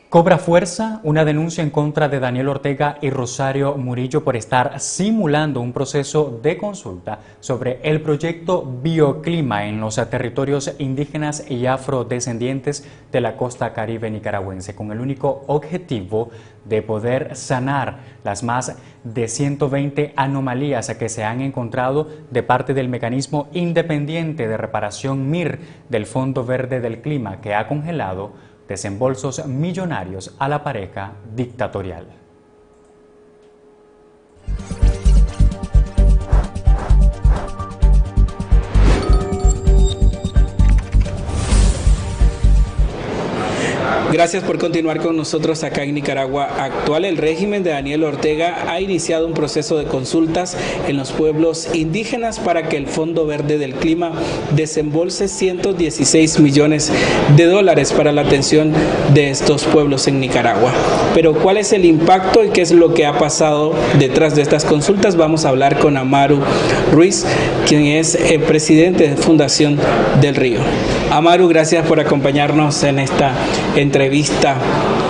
Cobra fuerza una denuncia en contra de Daniel Ortega y Rosario Murillo por estar simulando un proceso de consulta sobre el proyecto Bioclima en los territorios indígenas y afrodescendientes de la costa caribe nicaragüense, con el único objetivo de poder sanar las más de 120 anomalías que se han encontrado de parte del mecanismo independiente de reparación MIR del Fondo Verde del Clima, que ha congelado desembolsos millonarios a la pareja dictatorial. Gracias por continuar con nosotros acá en Nicaragua Actual. El régimen de Daniel Ortega ha iniciado un proceso de consultas en los pueblos indígenas para que el Fondo Verde del Clima desembolse 116 millones de dólares para la atención de estos pueblos en Nicaragua. Pero ¿cuál es el impacto y qué es lo que ha pasado detrás de estas consultas? Vamos a hablar con Amaru Ruiz, quien es el presidente de Fundación del Río. Amaru, gracias por acompañarnos en esta entrevista.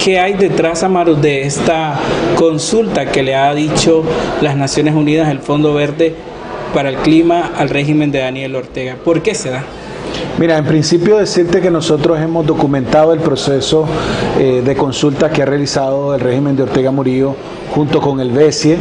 ¿Qué hay detrás, Amaru, de esta consulta que le ha dicho las Naciones Unidas, el Fondo Verde para el Clima, al régimen de Daniel Ortega? ¿Por qué se da? Mira, en principio decirte que nosotros hemos documentado el proceso de consulta que ha realizado el régimen de Ortega Murillo junto con el BESIE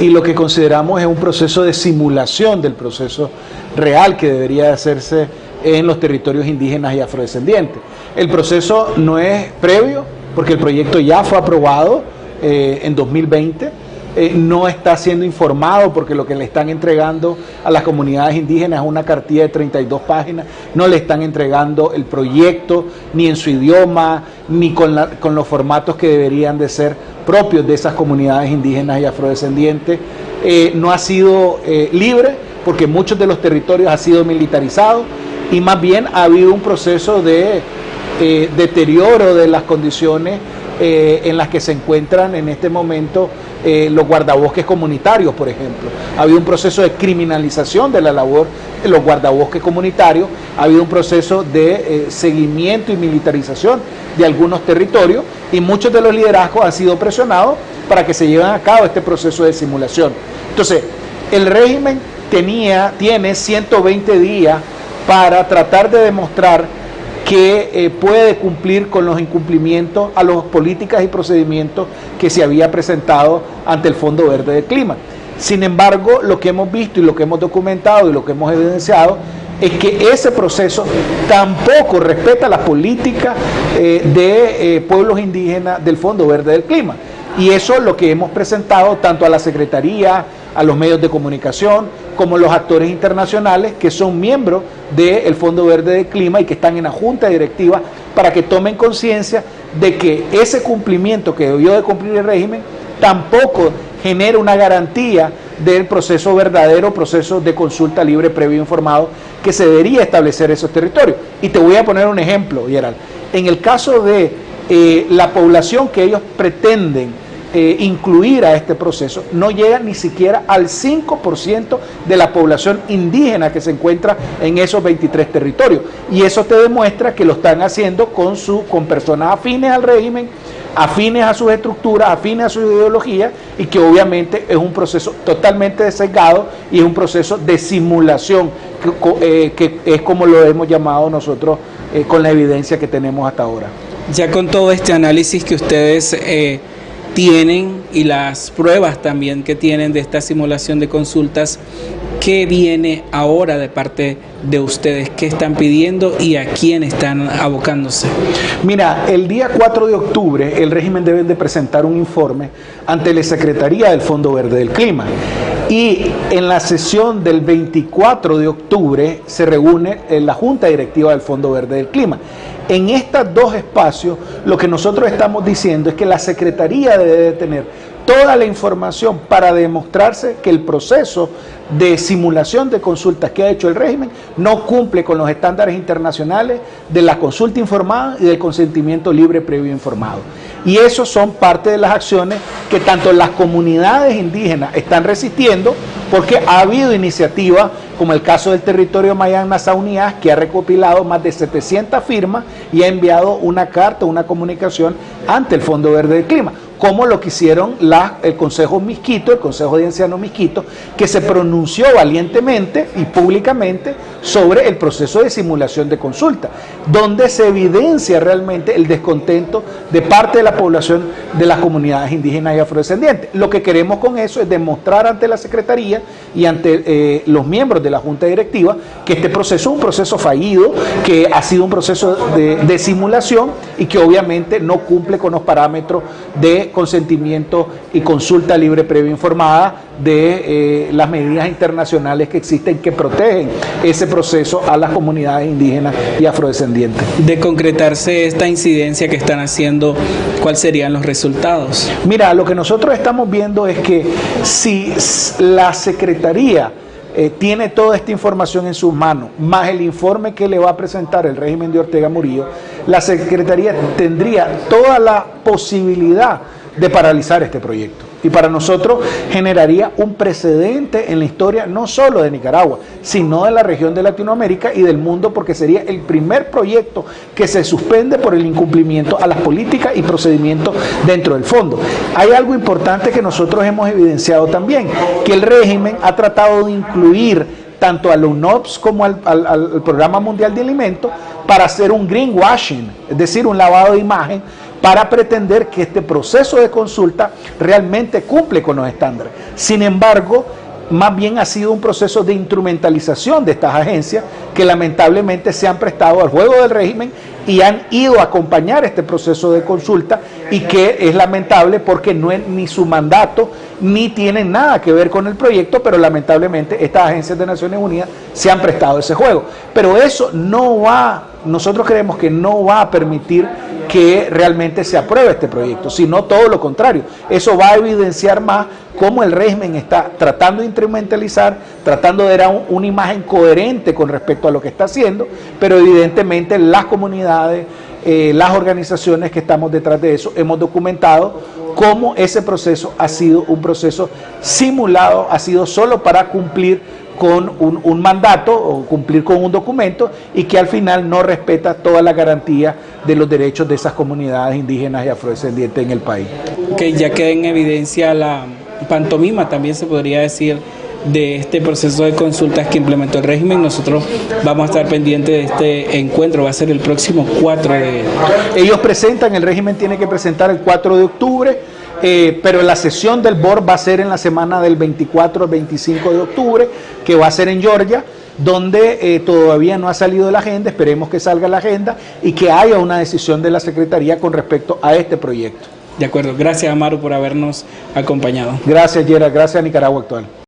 y lo que consideramos es un proceso de simulación del proceso real que debería hacerse en los territorios indígenas y afrodescendientes. El proceso no es previo porque el proyecto ya fue aprobado en 2020, no está siendo informado porque lo que le están entregando a las comunidades indígenas es una cartilla de 32 páginas, no le están entregando el proyecto ni en su idioma, ni con los formatos que deberían de ser propios de esas comunidades indígenas y afrodescendientes. No ha sido libre porque muchos de los territorios han sido militarizados y más bien ha habido un proceso de deterioro de las condiciones en las que se encuentran en este momento los guardabosques comunitarios, por ejemplo. Ha habido un proceso de criminalización de la labor de los guardabosques comunitarios, ha habido un proceso de seguimiento y militarización de algunos territorios y muchos de los liderazgos han sido presionados para que se lleven a cabo este proceso de simulación. Entonces, el régimen tiene 120 días para tratar de demostrar que puede cumplir con los incumplimientos a las políticas y procedimientos que se había presentado ante el Fondo Verde del Clima. Sin embargo, lo que hemos visto y lo que hemos documentado y lo que hemos evidenciado es que ese proceso tampoco respeta las políticas de pueblos indígenas del Fondo Verde del Clima. Y eso es lo que hemos presentado tanto a la Secretaría, a los medios de comunicación, como los actores internacionales que son miembros del Fondo Verde del Clima y que están en la Junta Directiva para que tomen conciencia de que ese cumplimiento que debió de cumplir el régimen tampoco genera una garantía del proceso verdadero, proceso de consulta libre, previo informado, que se debería establecer en esos territorios. Y te voy a poner un ejemplo, Gerald. En el caso de la población que ellos pretenden incluir a este proceso, no llega ni siquiera al 5% de la población indígena que se encuentra en esos 23 territorios. Y eso te demuestra que lo están haciendo con personas afines al régimen, afines a sus estructuras, afines a su ideología, y que obviamente es un proceso totalmente sesgado y es un proceso de simulación, que es como lo hemos llamado nosotros con la evidencia que tenemos hasta ahora. Ya con todo este análisis que ustedes tienen y las pruebas también que tienen de esta simulación de consultas, ¿qué viene ahora de parte de ustedes? ¿Qué están pidiendo y a quién están abocándose? Mira, el día 4 de octubre el régimen debe de presentar un informe ante la Secretaría del Fondo Verde del Clima. Y en la sesión del 24 de octubre se reúne la Junta Directiva del Fondo Verde del Clima. En estos dos espacios, lo que nosotros estamos diciendo es que la Secretaría debe de tener toda la información para demostrarse que el proceso de simulación de consultas que ha hecho el régimen no cumple con los estándares internacionales de la consulta informada y del consentimiento libre previo informado. Y eso son parte de las acciones que tanto las comunidades indígenas están resistiendo, porque ha habido iniciativas como el caso del territorio Mayán-Nassau-Nias, que ha recopilado más de 700 firmas y ha enviado una carta, una comunicación ante el Fondo Verde del Clima, como lo que hicieron el Consejo Misquito, el Consejo de Ancianos Misquito, que se pronunció valientemente y públicamente sobre el proceso de simulación de consulta, donde se evidencia realmente el descontento de parte de la población de las comunidades indígenas y afrodescendientes. Lo que queremos con eso es demostrar ante la Secretaría y ante los miembros de la Junta Directiva que este proceso es un proceso fallido, que ha sido un proceso de simulación y que obviamente no cumple con los parámetros de consentimiento y consulta libre previa informada de las medidas internacionales que existen que protegen ese proceso a las comunidades indígenas y afrodescendientes. De concretarse esta incidencia que están haciendo, ¿cuáles serían los resultados? Mira, lo que nosotros estamos viendo es que si la Secretaría tiene toda esta información en sus manos, más el informe que le va a presentar el régimen de Ortega Murillo, la Secretaría tendría toda la posibilidad de paralizar este proyecto. Y para nosotros generaría un precedente en la historia no solo de Nicaragua, sino de la región de Latinoamérica y del mundo, porque sería el primer proyecto que se suspende por el incumplimiento a las políticas y procedimientos dentro del fondo. Hay algo importante que nosotros hemos evidenciado también, que el régimen ha tratado de incluir tanto al UNOPS como al Programa Mundial de Alimentos para hacer un greenwashing, es decir, un lavado de imagen, para pretender que este proceso de consulta realmente cumple con los estándares. Sin embargo, más bien ha sido un proceso de instrumentalización de estas agencias que lamentablemente se han prestado al juego del régimen y han ido a acompañar este proceso de consulta, y que es lamentable porque no es ni su mandato ni tienen nada que ver con el proyecto, pero lamentablemente estas agencias de Naciones Unidas se han prestado ese juego. Pero eso nosotros creemos que no va a permitir que realmente se apruebe este proyecto, sino todo lo contrario. Eso va a evidenciar más cómo el régimen está tratando de instrumentalizar, tratando de dar una imagen coherente con respecto a lo que está haciendo, pero evidentemente las comunidades, las organizaciones que estamos detrás de eso, hemos documentado cómo ese proceso ha sido un proceso simulado, ha sido solo para cumplir con un mandato o cumplir con un documento, y que al final no respeta toda la garantía de los derechos de esas comunidades indígenas y afrodescendientes en el país. Que ya queda en evidencia la pantomima, también se podría decir, de este proceso de consultas que implementó el régimen. Nosotros vamos a estar pendientes de este encuentro, va a ser el próximo 4 de... Ellos presentan, el régimen tiene que presentar el 4 de octubre, pero la sesión del BOR va a ser en la semana del 24 al 25 de octubre, que va a ser en Georgia, donde todavía no ha salido la agenda. Esperemos que salga la agenda y que haya una decisión de la Secretaría con respecto a este proyecto. De acuerdo, gracias Amaru por habernos acompañado. Gracias Gerard, gracias a Nicaragua Actual.